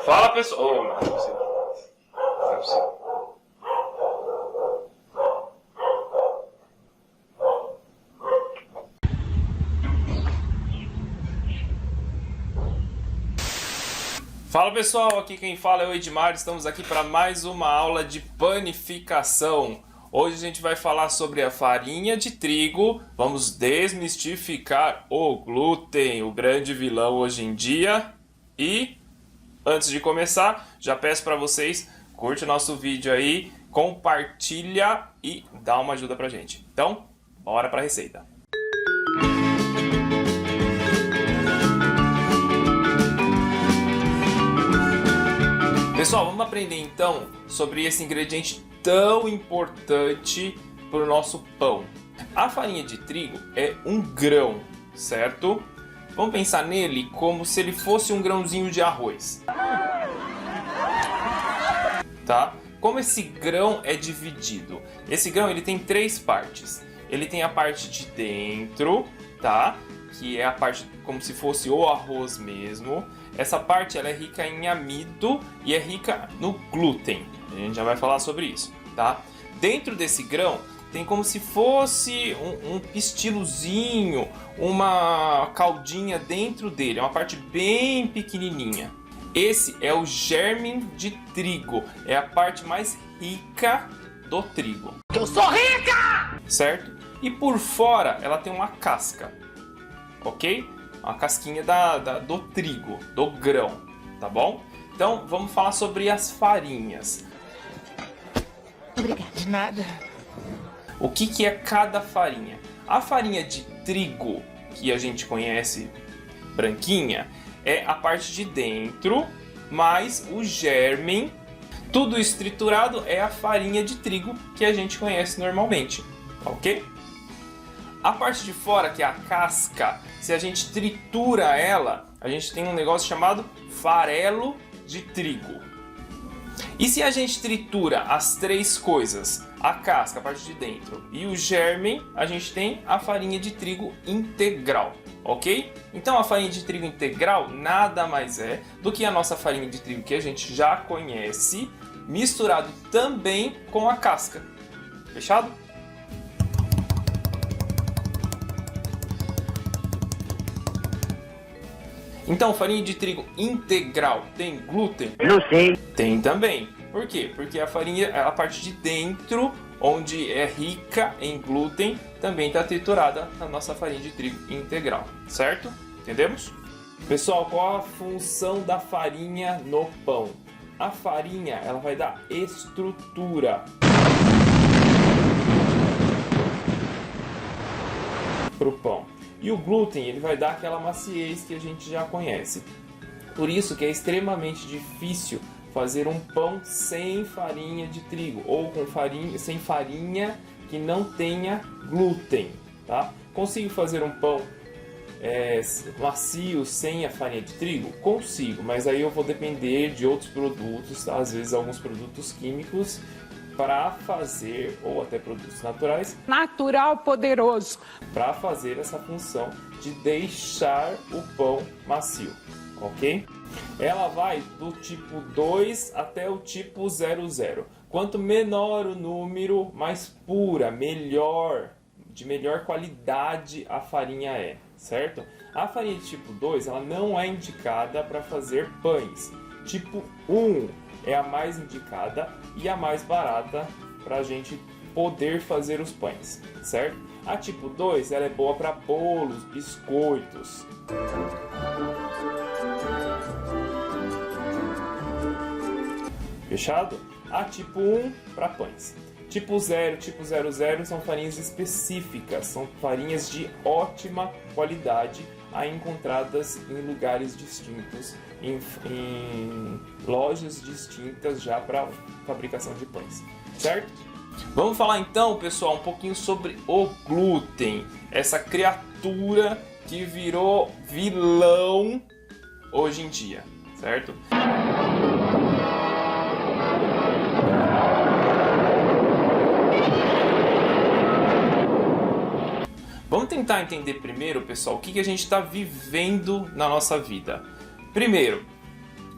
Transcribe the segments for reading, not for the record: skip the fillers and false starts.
Fala, pessoal. Oh, não é possível. Não é possível. Fala, pessoal, aqui quem fala é o Edmar. Estamos aqui para mais uma aula de panificação. Hoje a gente vai falar sobre a farinha de trigo. Vamos desmistificar o glúten, o grande vilão hoje em dia. E antes de começar, já peço para vocês, curte o nosso vídeo aí, compartilha e dá uma ajuda pra gente. Então, bora para a receita. Pessoal, vamos aprender então sobre esse ingrediente tão importante para o nosso pão. A farinha de trigo é um grão, certo? Vamos pensar nele como se ele fosse um grãozinho de arroz. Tá? Como esse grão é dividido? Esse grão ele tem três partes. Ele tem a parte de dentro, tá? Que é a parte como se fosse o arroz mesmo. Essa parte ela é rica em amido e é rica no glúten. A gente já vai falar sobre isso, tá? Dentro desse grão tem como se fosse um pistilozinho, uma caldinha dentro dele, é uma parte bem pequenininha. Esse é o germe de trigo, é a parte mais rica do trigo. Eu sou rica! Certo? E por fora ela tem uma casca, ok? Uma casquinha do trigo, do grão, tá bom? Então vamos falar sobre as farinhas. Obrigada. De nada. O que é cada farinha? A farinha de trigo, que a gente conhece branquinha, é a parte de dentro, mais o germen. Tudo isso triturado é a farinha de trigo que a gente conhece normalmente, ok? A parte de fora, que é a casca, se a gente tritura ela, a gente tem um negócio chamado farelo de trigo. E se a gente tritura as três coisas, a casca, a parte de dentro e o germen, a gente tem a farinha de trigo integral, ok? Então a farinha de trigo integral nada mais é do que a nossa farinha de trigo que a gente já conhece, misturado também com a casca. Fechado? Então, farinha de trigo integral tem glúten? Não sei. Tem também. Por quê? Porque a farinha, a parte de dentro, onde é rica em glúten, também está triturada na nossa farinha de trigo integral. Certo? Entendemos? Pessoal, qual a função da farinha no pão? A farinha, ela vai dar estrutura para o pão. E o glúten, ele vai dar aquela maciez que a gente já conhece. Por isso que é extremamente difícil fazer um pão sem farinha de trigo ou com farinha, sem farinha que não tenha glúten, tá? Consigo fazer um pão macio sem a farinha de trigo? Consigo, mas aí eu vou depender de outros produtos, tá? Às vezes alguns produtos químicos para fazer, ou até produtos naturais, Natural poderoso. para fazer essa função de deixar o pão macio, ok? Ela vai do tipo 2 até o tipo 00. Quanto menor o número, mais pura, melhor, de melhor qualidade a farinha é, certo? A farinha de tipo 2, ela não é indicada para fazer pães. Tipo 1 é a mais indicada e a mais barata para a gente poder fazer os pães, certo? A tipo 2 ela é boa para bolos, biscoitos. Fechado? A tipo 1 para pães. Tipo 0, tipo 00 são farinhas específicas, são farinhas de ótima qualidade, aí encontradas em lugares distintos, em lojas distintas já para fabricação de pães, certo? Vamos falar então, pessoal, um pouquinho sobre o glúten, essa criatura que virou vilão hoje em dia, certo? Vamos tentar entender primeiro, pessoal, o que a gente está vivendo na nossa vida. Primeiro,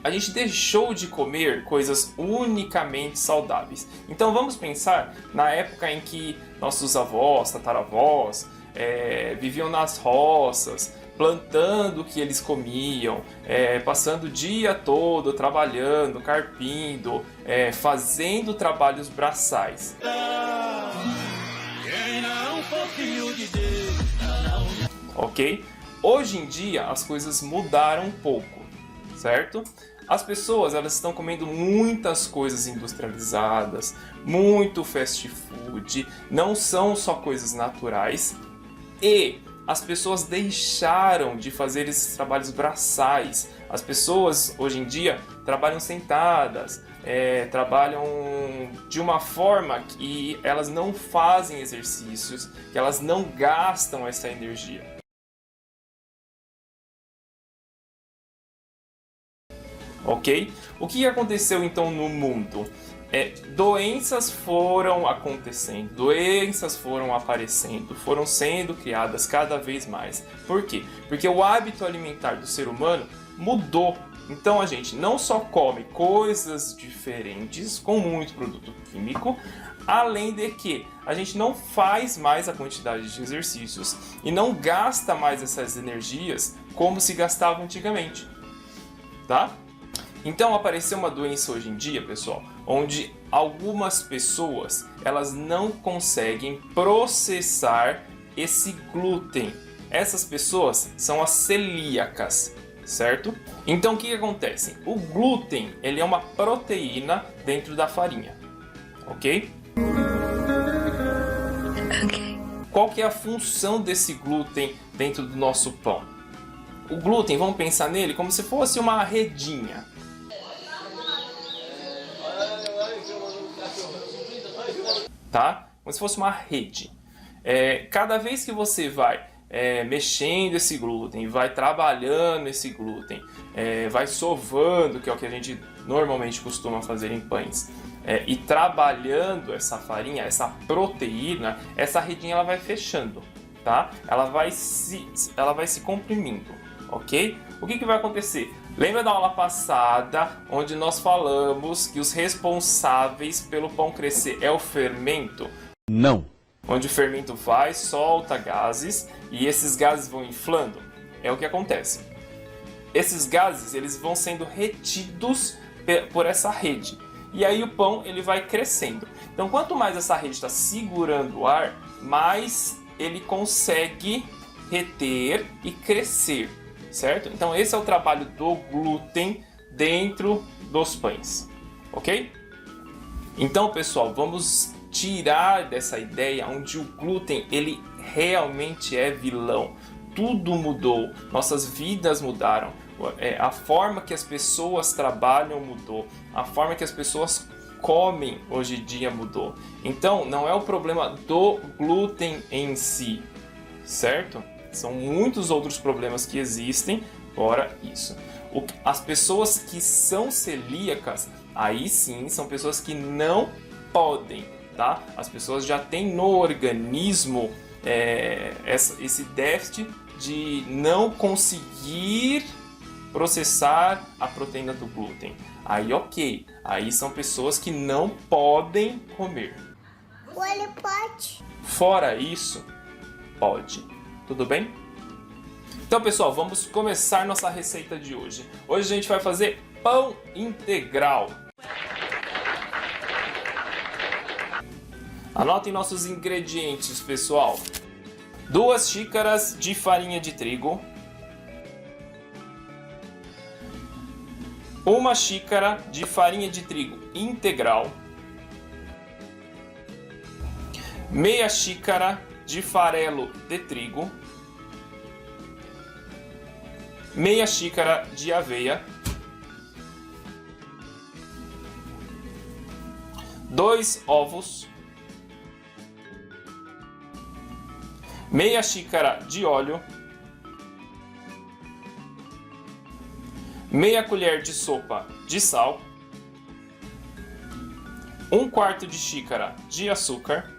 a gente deixou de comer coisas unicamente saudáveis. Então vamos pensar na época em que nossos avós, tataravós, viviam nas roças, plantando o que eles comiam, passando o dia todo trabalhando, carpindo, fazendo trabalhos braçais. Ok? Hoje em dia as coisas mudaram um pouco, certo? As pessoas elas estão comendo muitas coisas industrializadas, muito fast food, não são só coisas naturais, e as pessoas deixaram de fazer esses trabalhos braçais. As pessoas hoje em dia trabalham sentadas, trabalham de uma forma que elas não fazem exercícios, que elas não gastam essa energia. Ok? O que aconteceu então no mundo? Doenças foram acontecendo, doenças foram aparecendo, foram sendo criadas cada vez mais. Por quê? Porque o hábito alimentar do ser humano mudou. Então a gente não só come coisas diferentes com muito produto químico, além de que a gente não faz mais a quantidade de exercícios e não gasta mais essas energias como se gastava antigamente, tá? Então apareceu uma doença hoje em dia, pessoal, onde algumas pessoas elas não conseguem processar esse glúten. Essas pessoas são as celíacas, certo? Então o que acontece? O glúten ele é uma proteína dentro da farinha, ok? Qual que é a função desse glúten dentro do nosso pão? O glúten, vamos pensar nele como se fosse uma redinha. Tá? Como se fosse uma rede. Cada vez que você vai mexendo esse glúten, vai trabalhando esse glúten, vai sovando, que é o que a gente normalmente costuma fazer em pães, e trabalhando essa farinha, essa proteína, essa redinha ela vai fechando, tá? Ela vai se comprimindo, ok? O que vai acontecer? Lembra da aula passada, onde nós falamos que os responsáveis pelo pão crescer é o fermento? Não. Onde o fermento vai, solta gases e esses gases vão inflando? É o que acontece. Esses gases eles vão sendo retidos por essa rede. E aí o pão ele vai crescendo. Então quanto mais essa rede está segurando o ar, mais ele consegue reter e crescer. Certo? Então esse é o trabalho do glúten dentro dos pães, ok? Então pessoal, vamos tirar dessa ideia onde o glúten ele realmente é vilão. Tudo mudou, nossas vidas mudaram, a forma que as pessoas trabalham mudou, a forma que as pessoas comem hoje em dia mudou. Então não é o problema do glúten em si, certo? São muitos outros problemas que existem fora isso. As pessoas que são celíacas, aí sim, são pessoas que não podem, tá? As pessoas já têm no organismo esse déficit de não conseguir processar a proteína do glúten. Aí ok, aí são pessoas que não podem comer. Ele pode. Fora isso, pode. Tudo bem? Então pessoal, vamos começar nossa receita de hoje. Hoje a gente vai fazer pão integral. Anotem nossos ingredientes, pessoal. 2 xícaras de farinha de trigo. 1 xícara de farinha de trigo integral. Meia xícara de farelo de trigo. Meia xícara de aveia. 2 ovos. Meia xícara de óleo. Meia colher de sopa de sal. 1/4 de xícara de açúcar.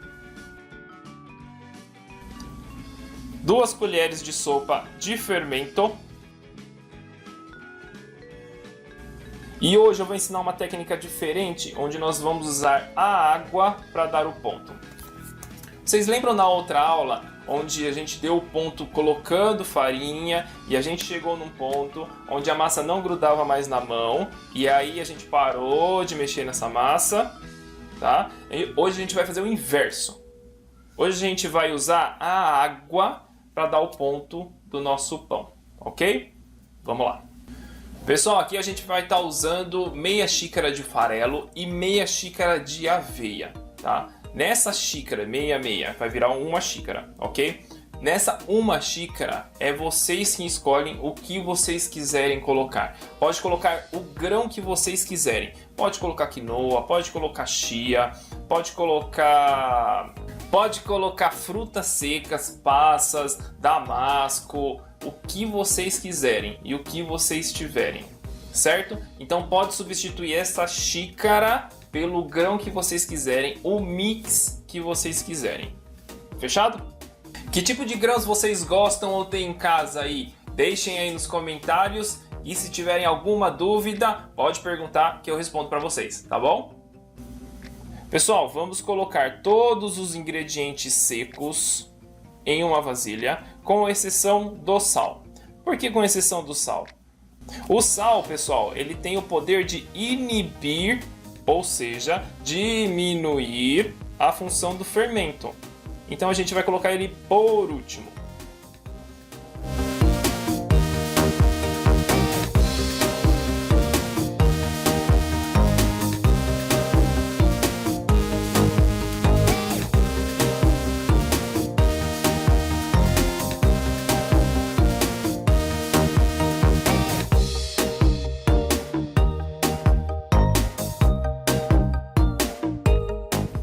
2 colheres de sopa de fermento. E hoje eu vou ensinar uma técnica diferente, onde nós vamos usar a água para dar o ponto. Vocês lembram na outra aula, onde a gente deu o ponto colocando farinha e a gente chegou num ponto onde a massa não grudava mais na mão e aí a gente parou de mexer nessa massa, tá? E hoje a gente vai fazer o inverso. Hoje a gente vai usar a água para dar o ponto do nosso pão, ok? Vamos lá. Pessoal, aqui a gente vai estar usando meia xícara de farelo e meia xícara de aveia, tá? Nessa xícara, meia, vai virar uma xícara, ok? Nessa uma xícara, é vocês que escolhem o que vocês quiserem colocar. Pode colocar o grão que vocês quiserem. Pode colocar quinoa, pode colocar chia, pode colocar frutas secas, passas, damasco, o que vocês quiserem e o que vocês tiverem, certo? Então pode substituir essa xícara pelo grão que vocês quiserem, o mix que vocês quiserem. Fechado? Que tipo de grãos vocês gostam ou tem em casa aí? Deixem aí nos comentários e se tiverem alguma dúvida, pode perguntar que eu respondo para vocês, tá bom? Pessoal, vamos colocar todos os ingredientes secos em uma vasilha, com exceção do sal. Por que com exceção do sal? O sal, pessoal, ele tem o poder de inibir, ou seja, diminuir a função do fermento. Então a gente vai colocar ele por último.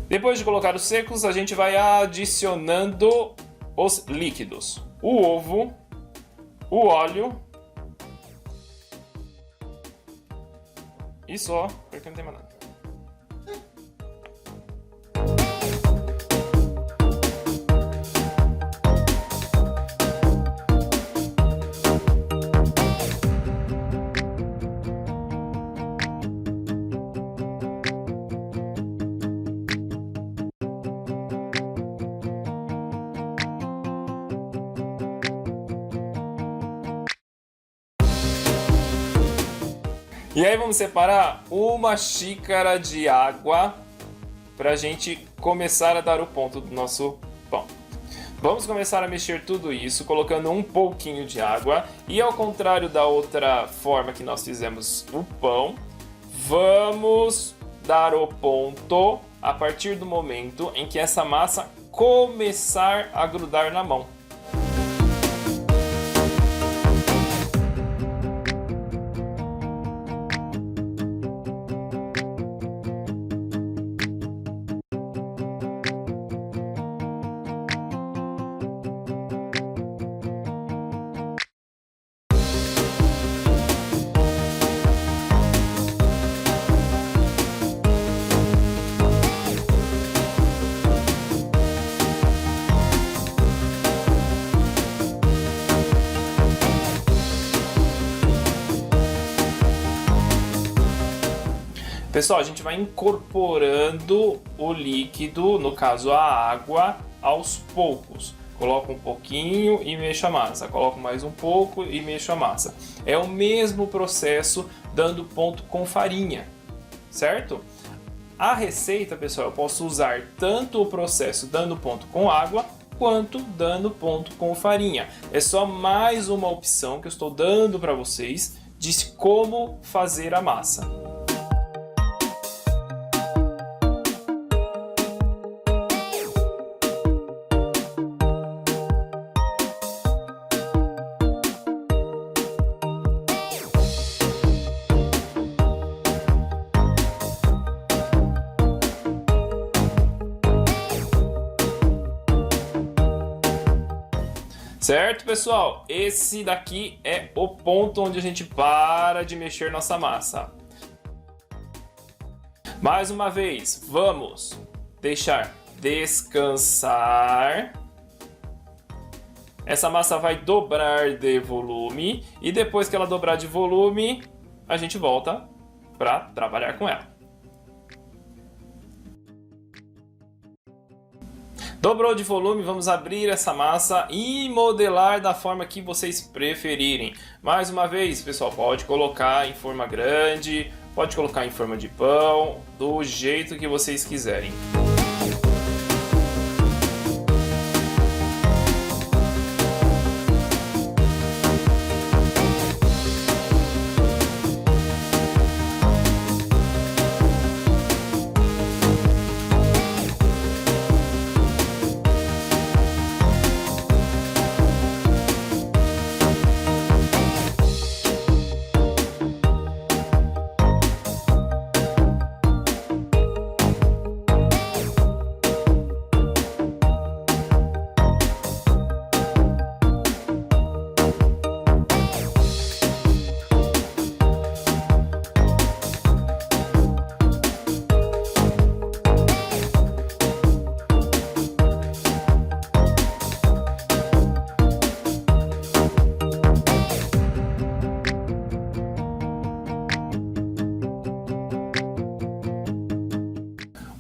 Depois de colocar os secos, a gente vai adicionando os líquidos. O ovo, o óleo e só, porque não tem mais nada. E aí vamos separar uma xícara de água para a gente começar a dar o ponto do nosso pão. Vamos começar a mexer tudo isso colocando um pouquinho de água e ao contrário da outra forma que nós fizemos o pão, vamos dar o ponto a partir do momento em que essa massa começar a grudar na mão. Pessoal, a gente vai incorporando o líquido, no caso a água, aos poucos. Coloco um pouquinho e mexo a massa. Coloco mais um pouco e mexo a massa. É o mesmo processo dando ponto com farinha, certo? A receita, pessoal, eu posso usar tanto o processo dando ponto com água, quanto dando ponto com farinha. É só mais uma opção que eu estou dando para vocês de como fazer a massa. Certo, pessoal? Esse daqui é o ponto onde a gente para de mexer nossa massa. Mais uma vez, vamos deixar descansar. Essa massa vai dobrar de volume e depois que ela dobrar de volume, a gente volta para trabalhar com ela. Dobrou de volume, vamos abrir essa massa e modelar da forma que vocês preferirem. Mais uma vez, pessoal, pode colocar em forma grande, pode colocar em forma de pão, do jeito que vocês quiserem.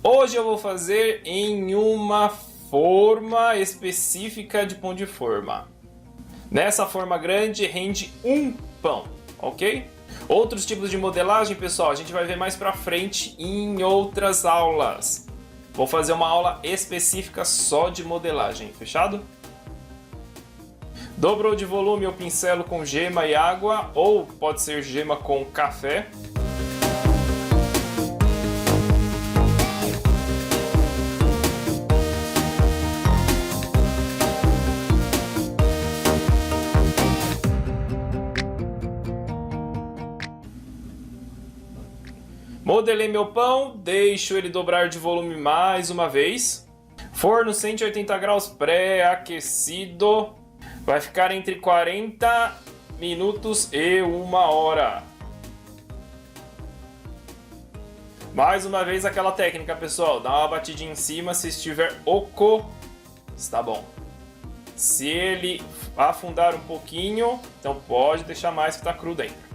Hoje eu vou fazer em uma forma específica de pão de forma. Nessa forma grande rende um pão, ok? Outros tipos de modelagem, pessoal, a gente vai ver mais pra frente em outras aulas. Vou fazer uma aula específica só de modelagem, fechado? Dobrou de volume, eu pincelo com gema e água, ou pode ser gema com café. Modelei meu pão, deixo ele dobrar de volume mais uma vez. Forno 180 graus pré-aquecido. Vai ficar entre 40 minutos e 1 hora. Mais uma vez aquela técnica, pessoal. Dá uma batidinha em cima, se estiver oco, está bom. Se ele afundar um pouquinho, então pode deixar mais que está cru dentro.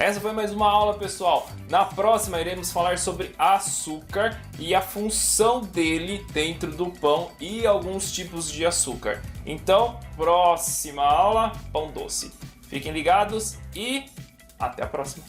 Essa foi mais uma aula, pessoal. Na próxima iremos falar sobre açúcar e a função dele dentro do pão e alguns tipos de açúcar. Então, próxima aula, pão doce. Fiquem ligados e até a próxima.